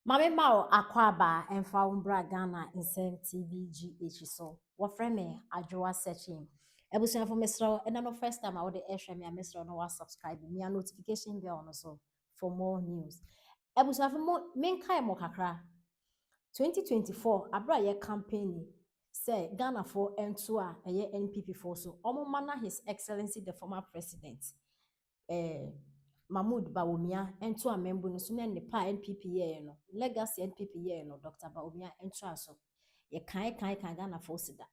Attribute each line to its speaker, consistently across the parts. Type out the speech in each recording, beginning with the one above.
Speaker 1: Mame Mao Akwaba and Faumbra Ghana in Sem TVGH so. What friend me Adjoa searching. Ebusun for Mr. And no first time I would air me a Mr. No was subscribe me a notification bell on so for more news. Ebusun for more main kai mokakra 2024 Abra ye campaign say Ghana for N2 a ye NPP for so Omo mana His Excellency the former president. Mahmoud Bawumia ento amembu no so na ne pa NPP ye no legacy NPP ye no Dr. Bawumia ento aso ye kan Ghana for sida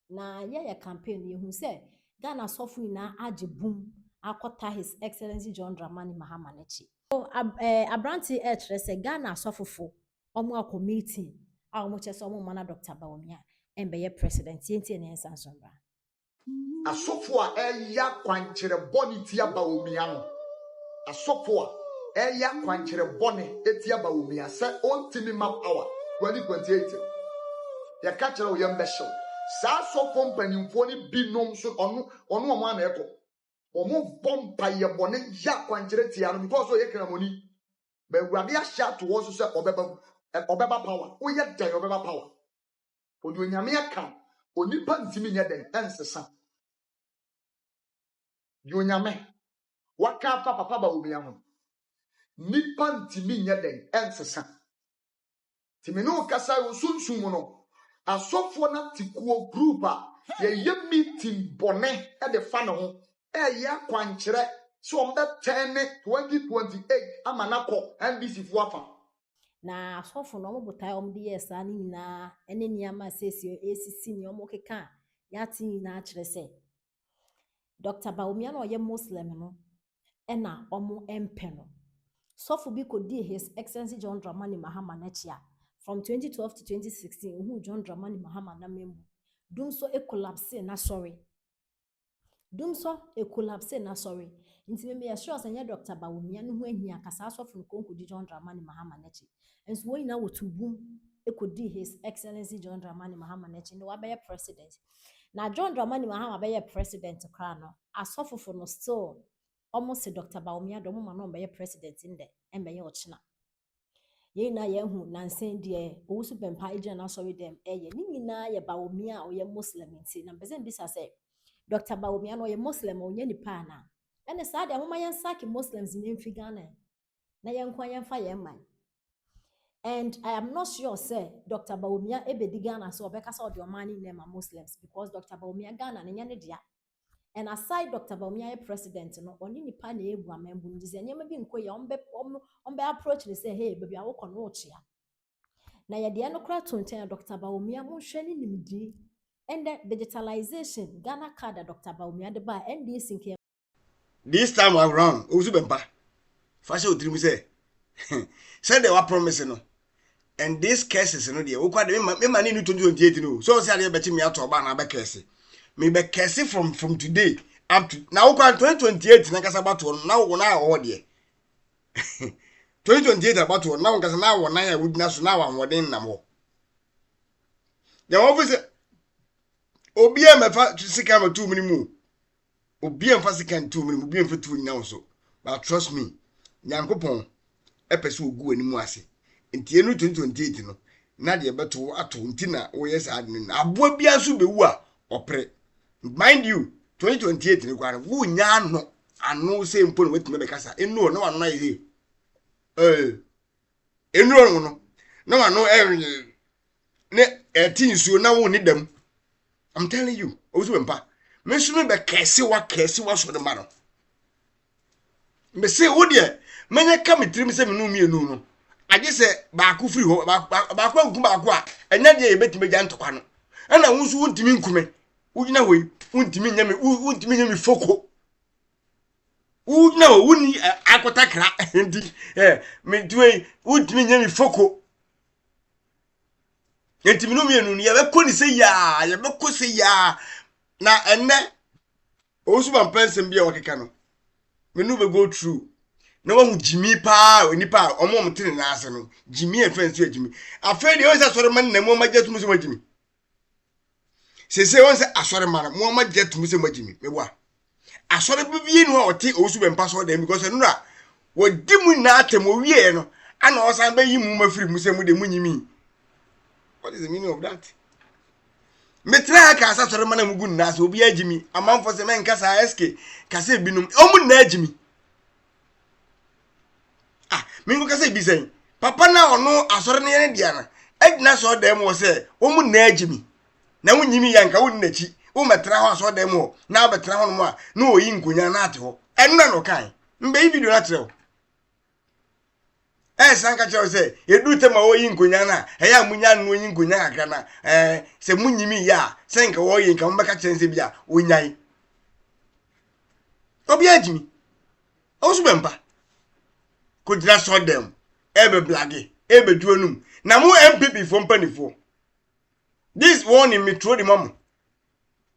Speaker 1: na ye campaign ye hu se Ghana sofu na age boom akota His Excellency John Dramani Mahama nechi so abranti e kire se Ghana sofofo omo committee a omo chese omo mana Dr. Bawumia embe ye president yenti ne ensa nsonbra
Speaker 2: asofo a eya kwanchere boni tia Bawumia no asofo a eya kwanchere boni etia Bawumia se ontimi map hour 2028 ya kachere o yembe show sa asofo mpanimfo ni binom so onu omo ana eko omo bompa ye boni ya kwanchere tia no because o ye kramoni be wade a sha to wo so se obeba power o ye den obeba power odi onyame aka onipa ntimi nye den ensesa di onyame waka fa papa Bawumia ho nipa ntimi nye den ensesa timi no kasa yo sunsun mu no asofo na tikuo group a ye meeting bone e de fa ne ho e ya kwanchere so ombe 10 2028 amana ko NDC fu afa
Speaker 1: na asofo no mo botai om de yesa ni nyina ene niama sesio ACC ni omo keka ya ti nyina kire se Dr. Bawumia no ye Muslim no ena omo empe no sofo bi kodi His Excellency John Dramani Mahama nechi from 2012 to 2016 who John Dramani Mahama na membu dum so e collapse na sorry nti me sure say Dr. Bawumia no ho ahia kasa asofo nkonko di John Dramani Mahama nechi enso wo nyina wotubum e kodi His Excellency John Dramani Mahama nechi no wabe president na John Dramani Mahama be president kra no asofo no still almost Dr. Bawumia do mo ma no be president inde embe ye ochina ye na ye hu nansen de owusu bempa ejina na sorry dem eye ni nyina ye Bawumia o ye Muslim nti na bezem bisa say Dr. Bawumia no ye Muslim o nye nipa na ene sa de amoma yen saki Muslims in Ghana na yen kwa yen fa yen man and I am not sure say Dr. Bawumia ebedi Ghana so obeka sa odi omani name Muslims because Dr. Bawumia Ghana na nyane dia and aside Dr. Bawumia president no oni nipa na egu amembu ndize nyema bi nkoye ombe approach ni say hey baby awoko no ochia na ye de no kra tonten Dr. Bawumia mo hwe ni nimdi and the digitalization Ghana card Dr. Bawumia de ba NDC&Their
Speaker 3: this time around ozu bempa fashion odrimu say said they were promising no and these cases no dey we kwa de me mani ni 2028 no so say dey beti me ato ba na be case me be case from today up to now we 2028 na kasa bato now we na o dey 2028 about to now kasa na we na ya witness so now anwodin na mo the office obi e mefa sika ma 2 minimum obi en fa sika 2 minimum obi en fa 2 nyina so but trust me nyankopon epese ogu ani mu ase nti enu 2028 no na de beto ato nti na wo yes admin aboa bia so bewu a opre mind you 2028 ni kwara wo nya ano se mpo no wetime be kasa enu no ano ye enu no no ano ne etinsuo na wo ni dam I'm telling you ozu mpa me so me be kese wa so de ma no me say wo de menye kametrim se me no mienu no aje se ba ku free ho ba kwa nku ba kwa enya de ebetime gya ntokwa no na wo so wontimi nkume wugina hoyi wontimi nyame foko wugina ho wuni akotakra ndi me duwe wontimi nyame foko yentimi no mienu no ye be ko ni se ya ye be ko se ya na enne osu ban pensem bia wakeka no me no be go through na wa Jimmy pa onipa omo mtene na ase no Jimmy efensu Jimmy afedi o se sore man na mo majetu muso Jimmy sese won se asore man mo majetu muso Jimmy mebwa asore bibie no ote osu bempa so dem because no na wodi mu na atem owie no ana osan be yimu mafiri mu se mu de munyimi. What is the meaning of that? Metra ka asa sore mana mugu na so obi agimi amanfo se men kasa SK kasa binum omu na agimi. Mingo kasa bi sen papa na ono asore ne ne dia na edina so dem wo se omu na agimi na wunyimi yanka won nachi wo metra ho so dem wo na betra ho no a na oyi nkonya na ate ho enna no kan mbe video na trew sanka chewo se edu tema oyi nkonya na eya munya no oyi nkonya akra na se munyimi ya senka wo yi nka mbeka chense bia onyai obi agimi osu bempa ko dira so dem ebe blage ebe duonum na mu MPP for mpanifo this one in metro the mom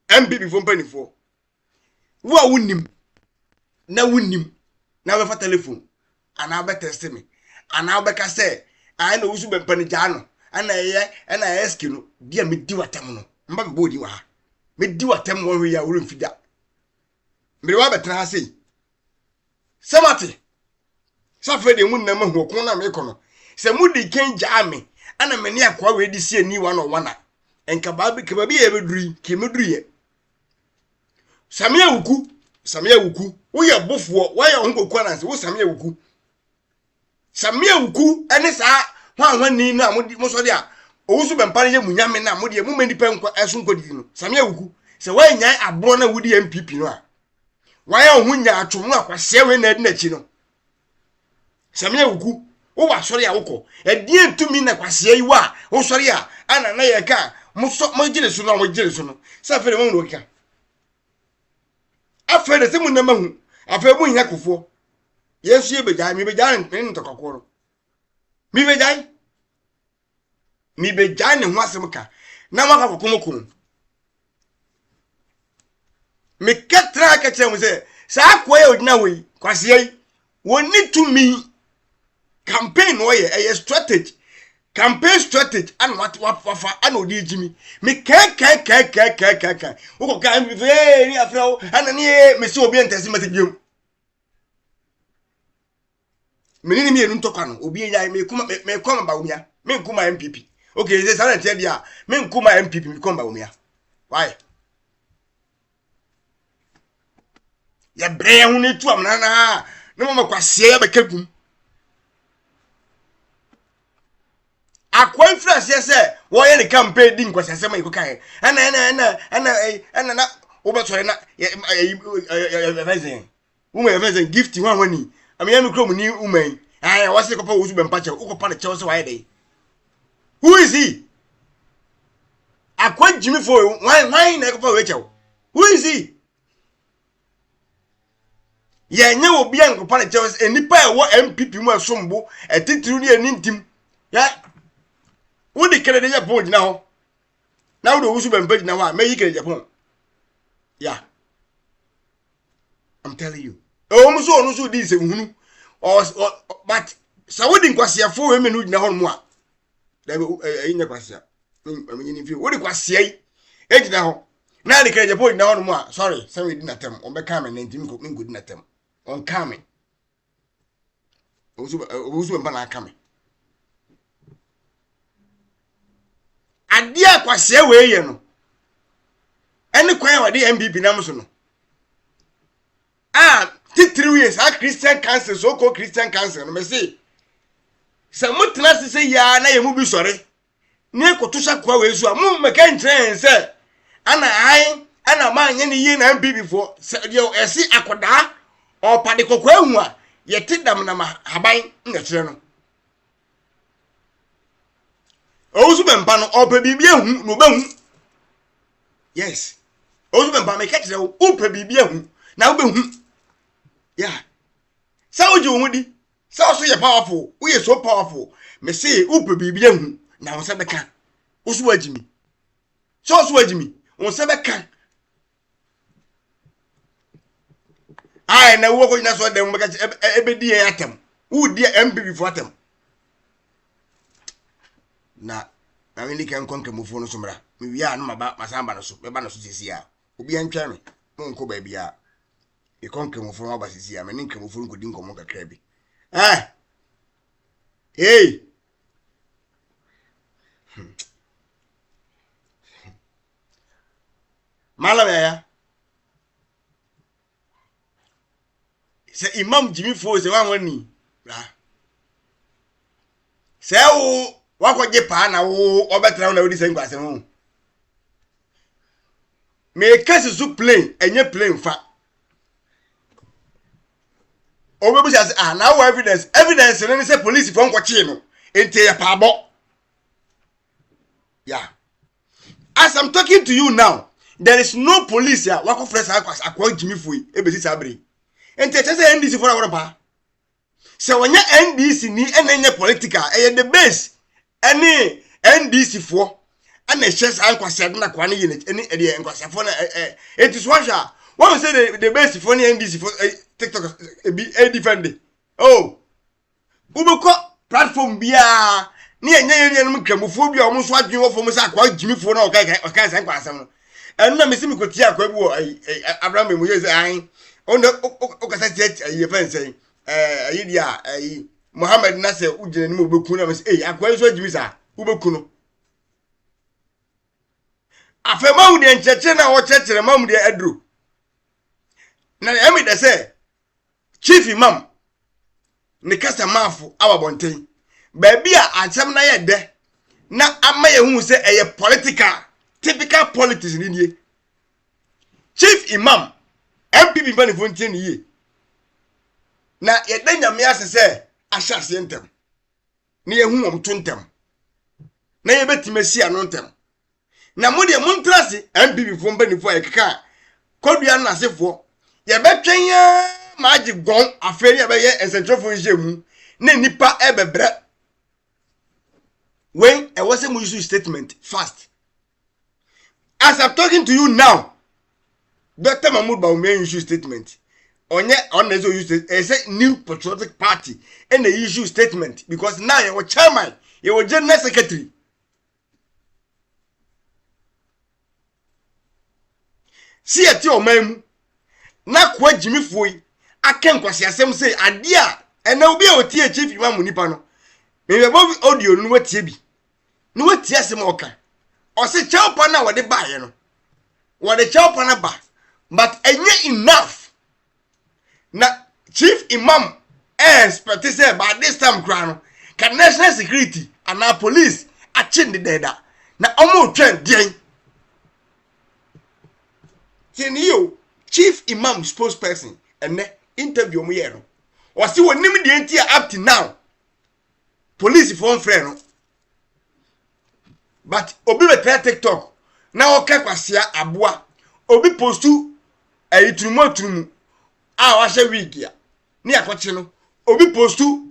Speaker 3: MPP for mpanifo wo a wunnim na be fa telephone ana be test me ana be ka say ai na usu be mpani jano ana SK no dia me di watam no mba be bodi wa ha me di watam won we ya wuru mfida mbere wa betra ha sei samate safe de mun na mahu ko na me kono se mudi ken jaame ana me ne akwa we di sie ni wa no wana enka ba bi ke ba bi e beduri ke meduri ye samia wuku wo ye bofuo wo ye honkoku na se wo samia wuku ene sa hwan ni na mo so de a owusu be mpare ye munyame na mo de mu mani pe nko eso nko di no samia wuku se wo nyan abro na wudi MPP no a wo ye hunya atwomu akwase we na edi na chi no samia wuku wo wa sori a woko edie ntumi na kwase yi wa wo sori a ana na ye ka mo gire so no sa fere mo no ka afere se mu na mahu afere mu nya kofo yesu ye bejai mi bejai ne tokokoro mi bejai ne ho asem ka na maka kokomokon me ketra ka che mu se sa akoye odina we kwase yi woni to me campaign no ye a strategy campaign strategy and what wafa and odi jimi me kan wo ka mi very afro and ne me se obi entesi matediem menini mi enu ntokwa no obi eya me kuma Bawumia me kuma MPP okay ze sana tie dia me kuma MPP me kuma Bawumia why ya bre hu ne tu amna na mama kwase ya bekagum akwa influence se wo ye ne campaign di nkwasase ma ikokan ana na wo be sore na event gift wan wani ami am krom ni uman wase ko pa wo su be mpache wo ko pa ne chewo se why dey who is he akwa jimi for why na ko pa we chewo who is he ye nya obi an ko pa ne chewo se enipa e wo MPP mu asombo etitiru ni enintim ya wo di kere de Japan na ho na wo do wusu be mpache na ho me yi kere Japan yeah I'm telling you so no so di se hunu but Saudi nkwasiafo we menu gina hon mu a da be nya kwasia nyini fi wo di kwasia yi gina ho na de kere Japan gina hon mu a sorry say we di na tem on be ka me 19 ko ngudi na tem on ka me ozu be na ka me adia kwasia we ye no ene kwan wa di MPP na mso no 3 years a Christian council so called Christian council no me say samutna se ya na ye mu bi sore ni ekotosha kwa wezu a mu meka ntren se ana ma anye ni yi na MPP for yo esi akoda o pade kokwa hu a ye tidam na ma haban na kire no ozu bempa no o pe bibia hu no ba hu yes ozu bempa me ka kire o pe bibia hu na wo ba hu yeah. So you wudi. So you powerful. We are so powerful. Me say upe bibia hu na won se beka. Osu agimi. So osu agimi. Won se beka. Ai na wo ko ina so dem beka ebedi e atem. Wo di MPP for atem. Na me ni kan konke mofo no somra. Me wi a no maba masamba no so. Me ba no so sisi a. Obi antwa me. Mo nko ba bia. E konke mo fo abasisi ya me ninke mo fo nkodi nkomo kakra bi Hey. Malam ya. Se Imam Jimmy Fo se wan wani. Bra. Se wo wakwaje pa na wo obetra na wodi se nkwase ho. Me case su plane, enye plane fa. Obebu say now evidence no say police for nkwache no. Ente ya pa abo. Yeah. As I'm talking to you now, there is no police here. Wako fresh akwa Jimmy Fui ebesi sabre. Ente say NDC for our pa. So when NDC ni enenye political, the base. Any NDC for and a chess ankwase na kwa ne yene any e ankwase for na it is one sha. One say the base for any NDC for TikTok be a defend. Oh. Ubeko platform bia ni enye yene no kramofo bia omo so adwen wo fo mo sa kwa Jimmy fo na oka san kwa asam no enna me simi koti akwa bu Abraham mo yeze an on okasa church ayi fan say ayi dia ayi Muhammad na say ugene ni mo beku na me say akwa so Jimmy sa ubeku no afema wu de ncheche na wo chechere mamu de adro na emi de say chief imam ne kasa mafu awabonten baby a ansam na ye de na amaye hu se eye political typical politics ni nie chief imam MPP bani fontie ni ye na ye da nyame ase se ahyase ntem na ye hu omtontem na ye betimasi ano ntem na mo de montrase MPP fo bani fo ye keka kodua na asefo ye betwen ya maji gon aferi ye be ye encentrofo njemu na nipa ebebre when I was a use statement fast. As I'm talking to you now, Dr. Mahmoud Bawumia issue statement. On the use a new patriotic party and the issue statement because now you were chairman, you were general secretary. See at your mem. Na kwa Jimmy Fui, I can't kwasi asem say adia and now be a tia chief imam munipano. Maybe above audio no what bi. No what asem oka. O se chawpa na wode ba ye no. Wode chawpa na ba. But enye enough. Na chief imam expect say by this time crown can national security and our police achieve the data. Na omo trend den. Tinio chief imam spokesperson and interview mo ye no. O se wonim de entia up to now. Police for friend no. But obi be TikTok na o ka kwasia aboa obi postu turumu a wa hye wig ya ne akoche no obi postu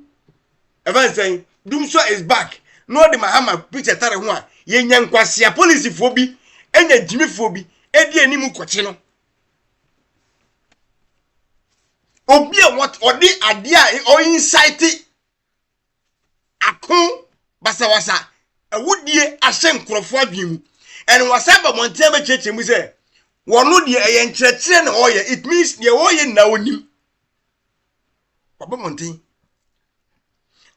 Speaker 3: even saying Dumso is back no de mahama picture tare ho a ye nya nkwasia police fo bi enya Jimmy fo bi edi animu koche no obi e what odi ade a o incite akon basawasa awudie ahye nkrofo adwemu and wasaba monten be cheche mu say wono de eye nkyerɛkyerɛ na oye it means de oye na onim baba monten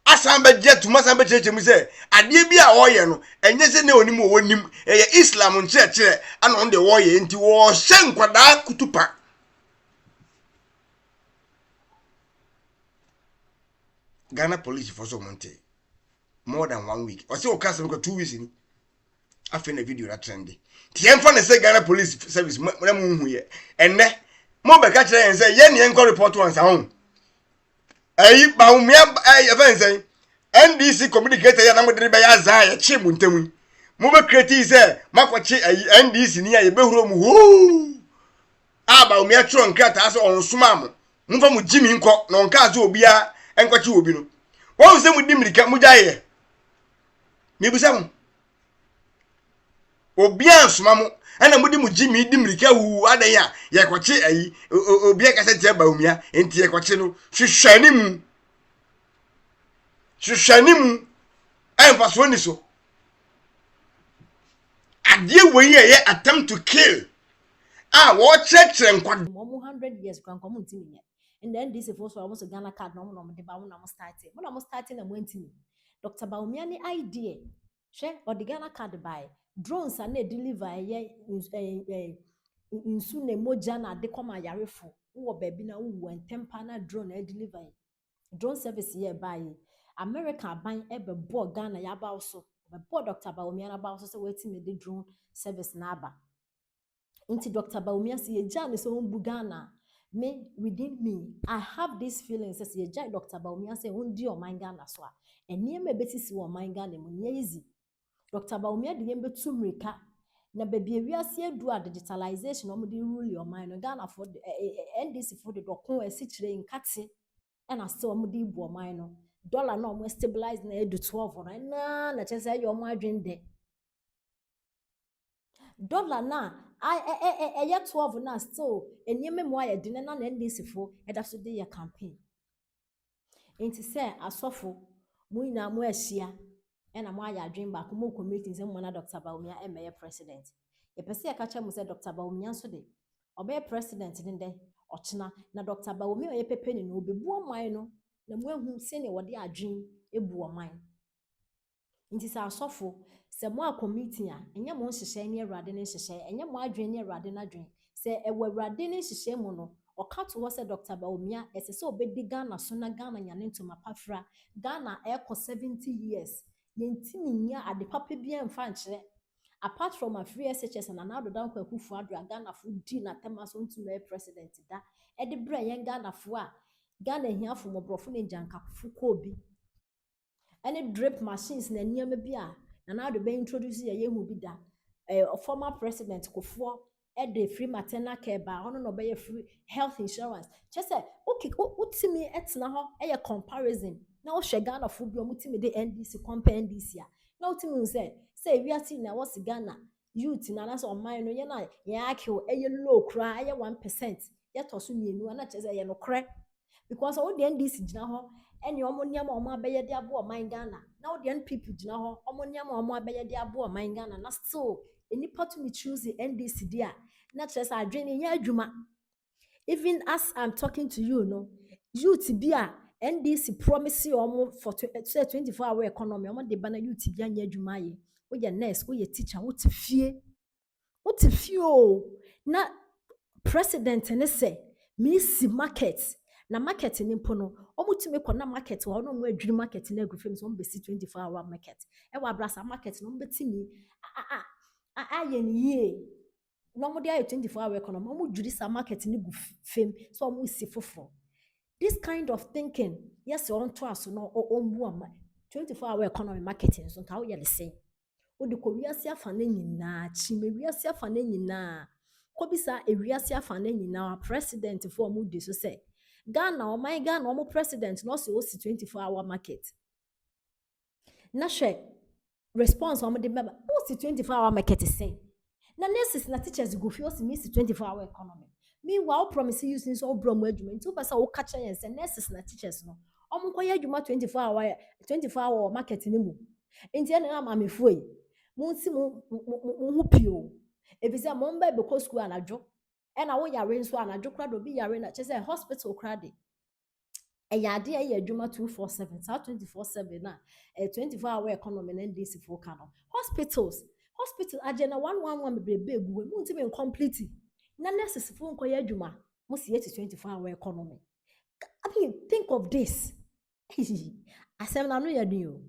Speaker 3: asamba jet masamba cheche mu say ade bi a oye no enye se na onim onim eye islam nkyerɛkyerɛ ana on de oye nti wo hye nkwada kutupa Ghana police for so monte more than 1 week or say o cast 2 weeks ni afi na video na trendy ti en fa na say Ghana police service mo na mu hu ye enne mo be ka kire en say ye ne en report once ahun ayi Bawumia even say NDC communicator ya na mo de be ya za ya chi mu ntamu mo be create say makwachi ayi NDC ni ya ye be huro mu ho Bawumia tro nkata aso on suma mo mo fa mu Jimmy nko na onka aso obia enkwachi obi no won se mu dimirika mu jaye mi busa mu obi ansoma mo ana mudi mu Jimmy dimirika wu adan ya ye kwachi ayi obi akasa tie Bawumia enti ye kwachi no hwehwani mu emfa so ni so ade we ye attempt to kill wo check nkwad
Speaker 1: mo 100 years kwan kwa mo ntimi nye and then this for so almost Ghana card no mo de ba mo na mo starting na mo ntimi Dr. Bawumia ni idea hwe odigana card by drones na deliver nsu na moja na ade koma yarefo wo baabi na wo ntempa na drone na deliver drone service ye buy America aban ebebo Ghana ya ba so bebo Dr. Bawumia na ba so say wetin me the drone service na aba nti Dr. Bawumia say eja ne so mbu Ghana me within me I have this feeling say eja Dr. Bawumia say undi o man Ghana so a eniem ebetisi wo man Ghana mu nye easy Dr. Bawumia de yem betu mrika na baby ewiase edu a digitalization o de rule your mind no Ghana for NDC for the dokon esi kire nkate na still o de ibu o mind no dollar na o stabilize na edu 12 na chese ye o mo adwende dollar na ye 12 na still eniem mu aye de na NDC for eda so de your campaign enti say asofo mu ina mu ahia ena mo aya adwen ba ko mo committee nse mo na Dr. Bawumia emeye president e pese ya kacha mo se Dr. Bawumia so de obey president ni de ochina na Dr. Bawumia ye pepe ni no obebu oman no na mo ehun se ne wode adwen ebu oman nti sa asofo se mo a committee a enye mo nhihye ni awrade ni nhihye enye mo adwen ni awrade na adwen se ewo awrade ni nhihye mo no okato wo se Dr. Bawumia ese se obedi Ghana so na Ghana nyane ntoma pafra Ghana eko 70 years yentimi nya ade papa bia mfa nkyere apart from a free SHS and another down kwakufu adra Ghana fu di na tema so ntumi president da e de bra yen Ghana fu a Ghana hiafo mobrofo ne janka fu ko obi any drip machines na niam bia na na do be introduce ye hu bi da former president Kofo e de free maternal care ba ono no be free health insurance just say okay utimi etna ho e comparison na wo hwe Ghana fo bi omutimi de NDC compare NDC a na utimi say wiati na wo Ghana youth na so oman no ye na ye akio e low kra e 1% ye to so mienu na che say ye no kre because all the NDC gina ho ene omoniam omo abeye de abo oman Ghana na all the NPP gina ho omoniam omo abeye de abo oman Ghana na still enipa to me choose the NDC dia na che say adwene nya adwuma even as I'm talking to you no youth bia NDC promise you for 24-hour economy de bana youth bia nya adwuma ye wo ye nurse wo ye teacher wo te fie o na president ne say miss market na market ni mpo no omutime kɔ na market wa no mo adwiri market na agufem so mbesi 24-hour market e wa brasa market no mbetimi aye ni ye no mo de aye 24-hour economy mo dwiri sa market ni gufem so mo si foforo this kind of thinking yes on to aso no ombu ama 24-hour economy marketing so ka wo ye lesen wo de ko wiase afa na nyina chime wiase afa na nyina ko bisa ewiase afa na nyina president for mu de so say Ghana o my Ghana o president no so 24-hour market na hwe response o de member o 24-hour market say na nurses na teachers go feel miss 24-hour economy meanwhile promise you since all brom adwuma nti o pesa o catch yen say nurses na teachers no o mo koye adwuma 24-hour market ni mu nti na ma mefu yi mo nti mo hu pio ebisa mo mba be ko school anadwo e na wo yare nso anadwo kra do bi yare na che say hospital kra de e yade e adwuma 247 sa 24/7 na 24-hour economy na NDC for kano hospital agena 111 bebrebe eguwe mo nti me complete na nurses for nkoye adwuma mo si 24-hour economy I mean think of this asem na no ya do